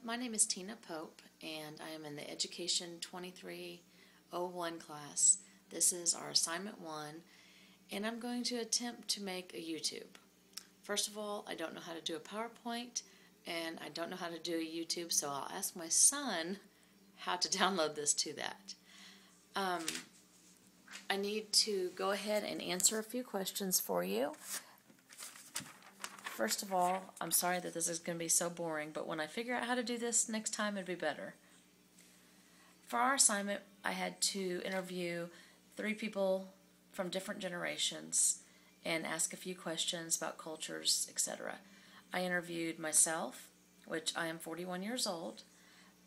My name is Tina Pope, and I am in the Education 2301 class. This is our assignment 1, and I'm going to attempt to make a YouTube. First of all, I don't know how to do a PowerPoint, and I don't know how to do a YouTube, so I'll ask my son how to download this to that. I need to go ahead and answer a few questions for you. First of all, I'm sorry that this is going to be so boring, but when I figure out how to do this next time, it'll be better. For our assignment, I had to interview 3 people from different generations and ask a few questions about cultures, etc. I interviewed myself, which I am 41 years old,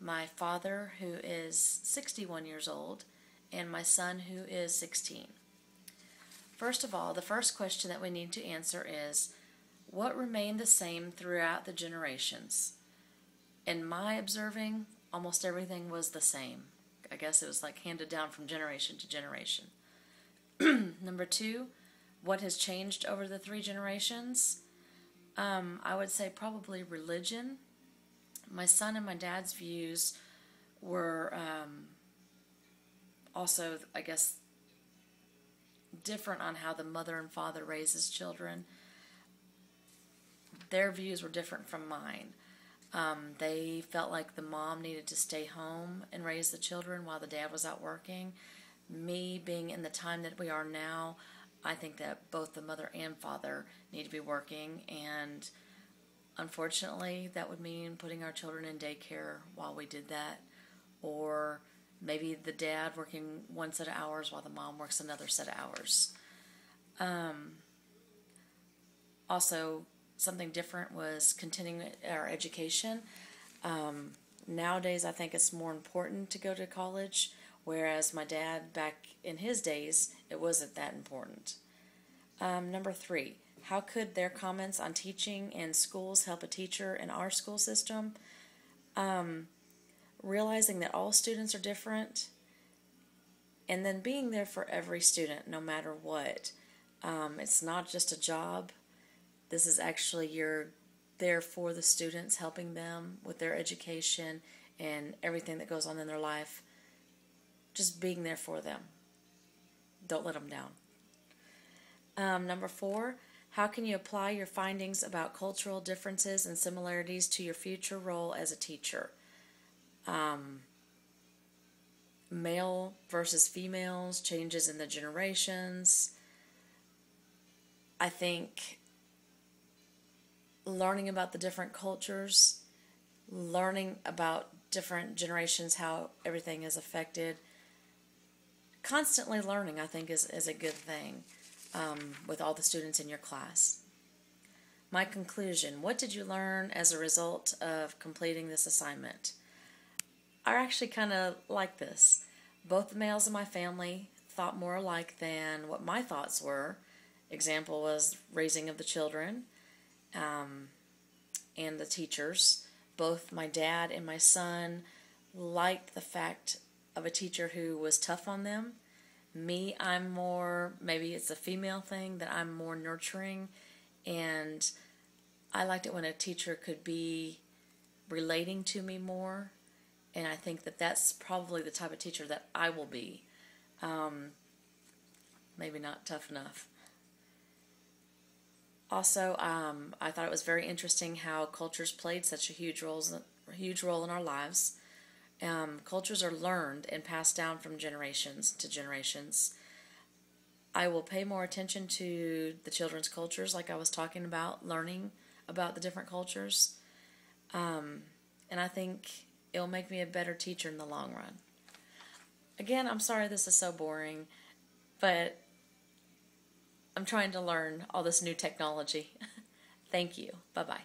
my father, who is 61 years old, and my son, who is 16. First of all, the first question that we need to answer is, what remained the same throughout the generations? In my observing, almost everything was the same. I guess it was like handed down from generation to generation. Number 2, what has changed over the 3 generations? I would say probably religion. My son and my dad's views were also, I guess, different on how the mother and father raises children. Their views were different from mine. They felt like the mom needed to stay home and raise the children while the dad was out working. Me, being in the time that we are now, I think that both the mother and father need to be working, and unfortunately that would mean putting our children in daycare while we did that, or maybe the dad working one set of hours while the mom works another set of hours. Also, something different was continuing our education. Nowadays, I think it's more important to go to college, whereas my dad, back in his days, it wasn't that important. Number 3, how could their comments on teaching and schools help a teacher in our school system? Realizing that all students are different, and then being there for every student, no matter what. It's not just a job. This is actually, you're there for the students, helping them with their education and everything that goes on in their life. Just being there for them. Don't let them down. Number 4, how can you apply your findings about cultural differences and similarities to your future role as a teacher? Male versus females, changes in the generations. I think learning about the different cultures, learning about different generations, how everything is affected. Constantly learning, I think, is a good thing with all the students in your class. My conclusion, what did you learn as a result of completing this assignment? I actually kind of like this. Both the males in my family thought more alike than what my thoughts were. Example was raising of the children. And the teachers. Both my dad and my son liked the fact of a teacher who was tough on them. Me, I'm more, maybe it's a female thing, that I'm more nurturing, and I liked it when a teacher could be relating to me more, and I think that that's probably the type of teacher that I will be. Maybe not tough enough. Also, I thought it was very interesting how cultures played such a huge role in our lives. Cultures are learned and passed down from generations to generations. I will pay more attention to the children's cultures, like I was talking about, learning about the different cultures. And I think it will make me a better teacher in the long run. Again, I'm sorry this is so boring, but I'm trying to learn all this new technology. Thank you. Bye-bye.